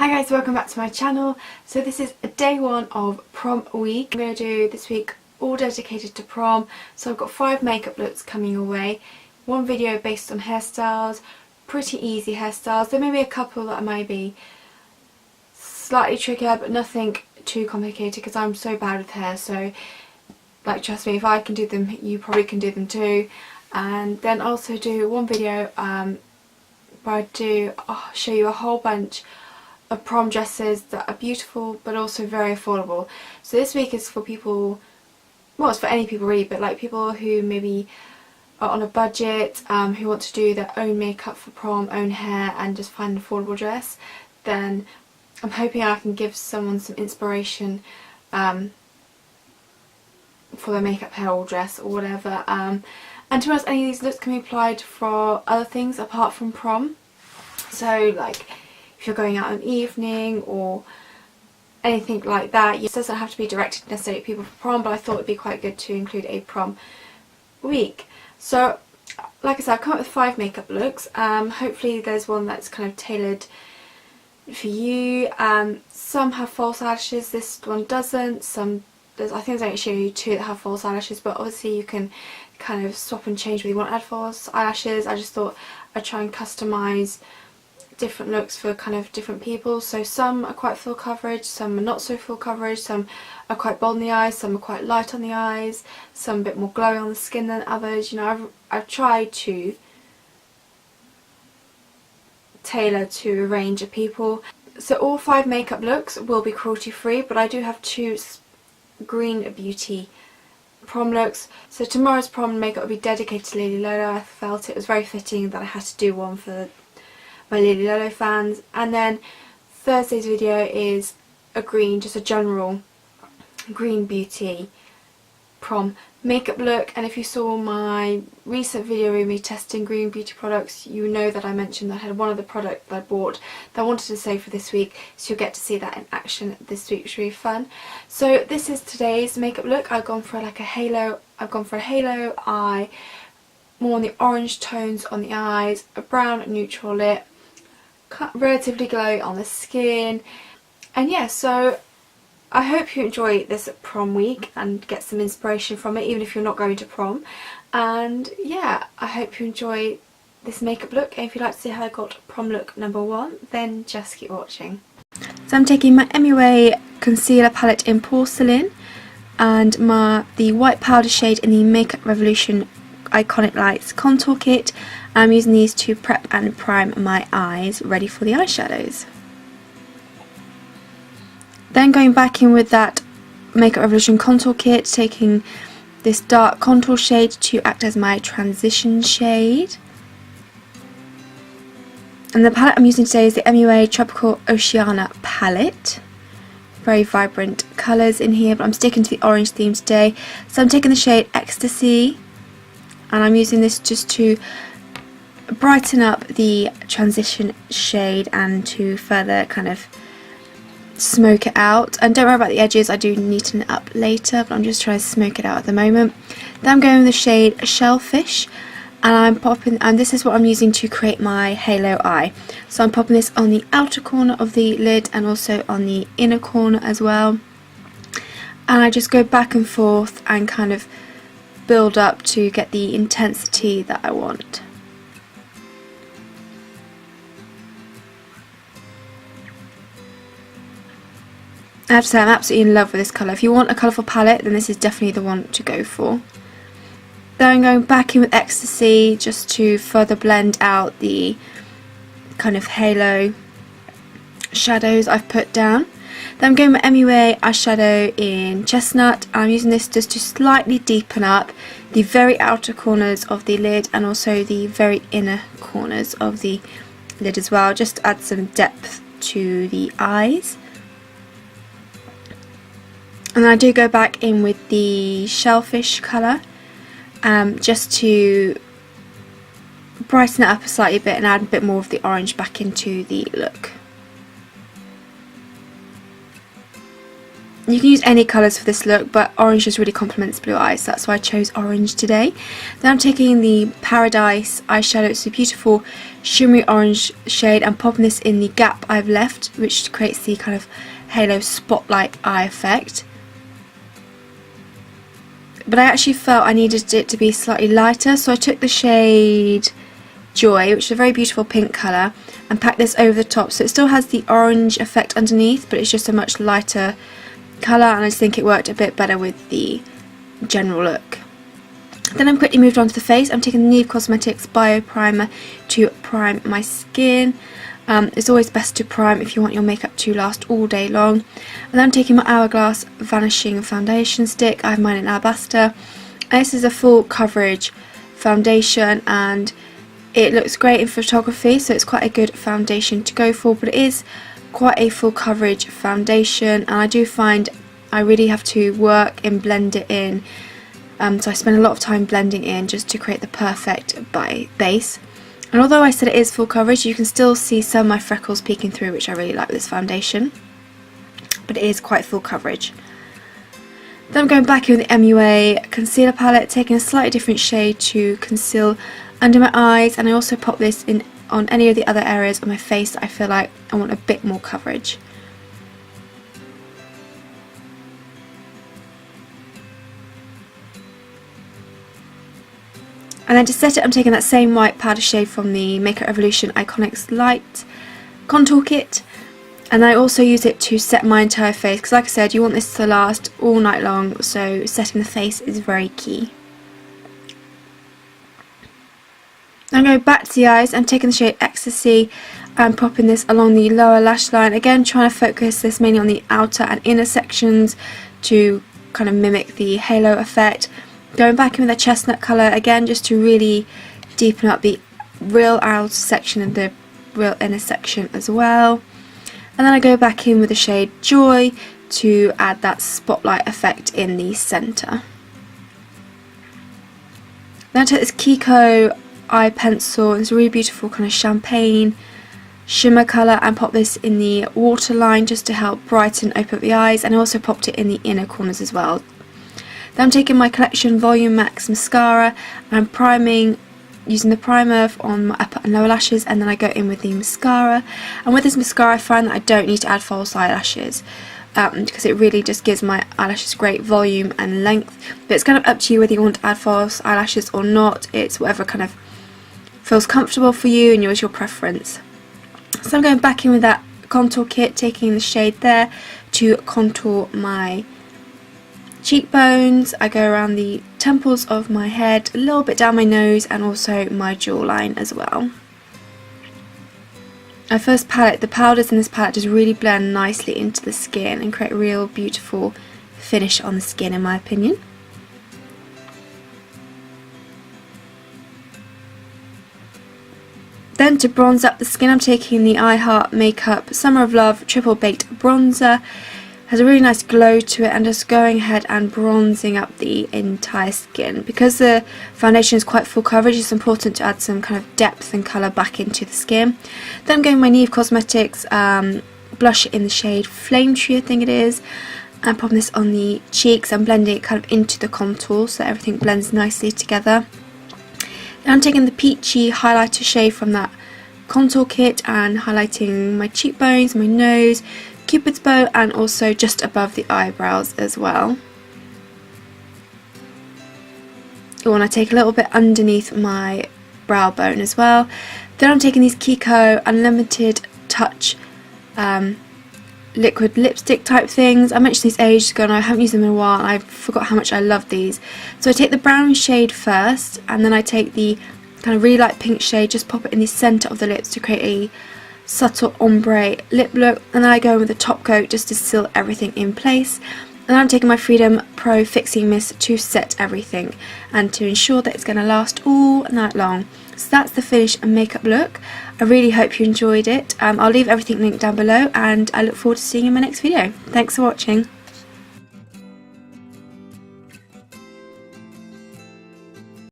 Hi guys, welcome back to my channel. So this is day one of prom week. I'm going to do this week all dedicated to prom. So I've got 5 makeup looks coming away. One video based on hairstyles, pretty easy hairstyles. There may be a couple that might be slightly trickier, but nothing too complicated because I'm so bad with hair. So like, trust me, if I can do them, you probably can do them too. And then also do one video where I'll show you a whole bunch of prom dresses that are beautiful but also very affordable. So this week is for people, well, it's for any people really, but like people who maybe are on a budget, who want to do their own makeup for prom, own hair, and just find an affordable dress. Then I'm hoping I can give someone some inspiration for their makeup, hair or dress or whatever. And to be honest, any of these looks can be applied for other things apart from prom. So like if you're going out in the evening or anything like that. It doesn't have to be directed necessarily at people for prom, but I thought it would be quite good to include a prom week. So like I said, I've come up with 5 makeup looks. Hopefully there's one that's kind of tailored for you. Some have false eyelashes, this one doesn't. I think there's actually 2 that have false eyelashes, but obviously you can kind of swap and change whether you want to add false eyelashes. I just thought I'd try and customise different looks for kind of different people. So some are quite full coverage, some are not so full coverage, some are quite bold in the eyes, some are quite light on the eyes, some a bit more glowy on the skin than others. You know, I've tried to tailor to a range of people. So all 5 makeup looks will be cruelty free, but I do have 2 green beauty prom looks. So tomorrow's prom makeup will be dedicated to Lily Lolo. I felt it was very fitting that I had to do one for my Lily Lolo fans. And then Thursday's video is a green, just a general green beauty prom makeup look. And if you saw my recent video with me testing green beauty products, you know that I mentioned that I had one of the products that I bought that I wanted to save for this week, so you'll get to see that in action this week, which will be fun. So this is today's makeup look. I've gone for like a halo, eye, more on the orange tones on the eyes, a brown neutral lip, relatively glowy on the skin. And yeah, so I hope you enjoy this prom week and get some inspiration from it, even if you're not going to prom. And yeah, I hope you enjoy this makeup look, and if you'd like to see how I got prom look number 1, then just keep watching. So I'm taking my MUA concealer palette in Porcelain and the white powder shade in the Makeup Revolution Iconic Lights contour kit. I'm using these to prep and prime my eyes ready for the eyeshadows. Then going back in with that Makeup Revolution contour kit, taking this dark contour shade to act as my transition shade. And the palette I'm using today is the MUA Tropical Oceania palette. Very vibrant colours in here, but I'm sticking to the orange theme today. So I'm taking the shade Ecstasy, and I'm using this just to brighten up the transition shade and to further kind of smoke it out. And don't worry about the edges, I do neaten it up later, but I'm just trying to smoke it out at the moment. Then I'm going with the shade Shellfish, and this is what I'm using to create my halo eye. So I'm popping this on the outer corner of the lid and also on the inner corner as well. And I just go back and forth and kind of build up to get the intensity that I want. I have to say, I'm absolutely in love with this colour. If you want a colourful palette, then this is definitely the one to go for. Then I'm going back in with Ecstasy just to further blend out the kind of halo shadows I've put down. Then I'm going with MUA eyeshadow in Chestnut. I'm using this just to slightly deepen up the very outer corners of the lid and also the very inner corners of the lid as well, just to add some depth to the eyes. And I do go back in with the Shellfish colour, just to brighten it up a slightly bit and add a bit more of the orange back into the look. You can use any colours for this look, but orange just really complements blue eyes, so that's why I chose orange today. Then I'm taking the Paradise eyeshadow. It's a beautiful shimmery orange shade, and popping this in the gap I've left, which creates the kind of halo spotlight eye effect. But I actually felt I needed it to be slightly lighter, so I took the shade Joy, which is a very beautiful pink colour, and packed this over the top, so it still has the orange effect underneath, but it's just a much lighter colour, and I just think it worked a bit better with the general look. Then I'm quickly moved on to the face. I'm taking the Nude Cosmetics Bio Primer to prime my skin. It's always best to prime if you want your makeup to last all day long. And then I'm taking my Hourglass Vanishing Foundation Stick. I have mine in Alabaster. And this is a full coverage foundation, and it looks great in photography, so it's quite a good foundation to go for, but it is quite a full coverage foundation, and I do find I really have to work and blend it in, so I spend a lot of time blending in just to create the perfect base. And although I said it is full coverage, you can still see some of my freckles peeking through, which I really like with this foundation, but it is quite full coverage. Then I'm going back in with the MUA concealer palette, taking a slightly different shade to conceal under my eyes, and I also pop this in on any of the other areas of my face that I feel like I want a bit more coverage. And then to set it, I'm taking that same white powder shade from the Makeup Revolution Iconics Light Contour Kit, and I also use it to set my entire face, because like I said, you want this to last all night long, so setting the face is very key. I'm going back to the eyes. I'm taking the shade Ecstasy and popping this along the lower lash line. Again, trying to focus this mainly on the outer and inner sections to kind of mimic the halo effect. Going back in with a chestnut colour, again, just to really deepen up the real outer section and the real inner section as well. And then I go back in with the shade Joy to add that spotlight effect in the centre. Then I take this Kiko eye pencil. It's a really beautiful kind of champagne shimmer colour, and pop this in the waterline just to help brighten, open up the eyes, and I also popped it in the inner corners as well. Then I'm taking my Collection Volume Max mascara, and I'm priming using the primer on my upper and lower lashes, and then I go in with the mascara. And with this mascara I find that I don't need to add false eyelashes, because it really just gives my eyelashes great volume and length. But it's kind of up to you whether you want to add false eyelashes or not. It's whatever kind of feels comfortable for you and yours your preference. So I'm going back in with that contour kit, taking the shade there to contour my cheekbones. I go around the temples of my head, a little bit down my nose, and also my jawline as well. Our first palette, the powders in this palette just really blend nicely into the skin and create a real beautiful finish on the skin, in my opinion. Then to bronze up the skin, I'm taking the I Heart Makeup Summer of Love Triple Baked Bronzer. Has a really nice glow to it, and just going ahead and bronzing up the entire skin. Because the foundation is quite full coverage, it's important to add some kind of depth and colour back into the skin. Then I'm going with my Nude Cosmetics blush in the shade Flame Tree, I think it is, and popping this on the cheeks and blending it kind of into the contour so that everything blends nicely together. Then I'm taking the peachy highlighter shade from that contour kit and highlighting my cheekbones, my nose, Cupid's bow, and also just above the eyebrows as well. Oh, and I take a little bit underneath my brow bone as well. Then I'm taking these Kiko Unlimited Touch liquid lipstick type things. I mentioned these ages ago and I haven't used them in a while, and I forgot how much I love these. So I take the brown shade first, and then I take the kind of really light pink shade, just pop it in the centre of the lips to create a subtle ombre lip look, and then I go in with a top coat just to seal everything in place. And then I'm taking my Freedom Pro Fixing Mist to set everything and to ensure that it's going to last all night long. So that's the finished makeup look. I really hope you enjoyed it. I'll leave everything linked down below, and I look forward to seeing you in my next video. Thanks for watching.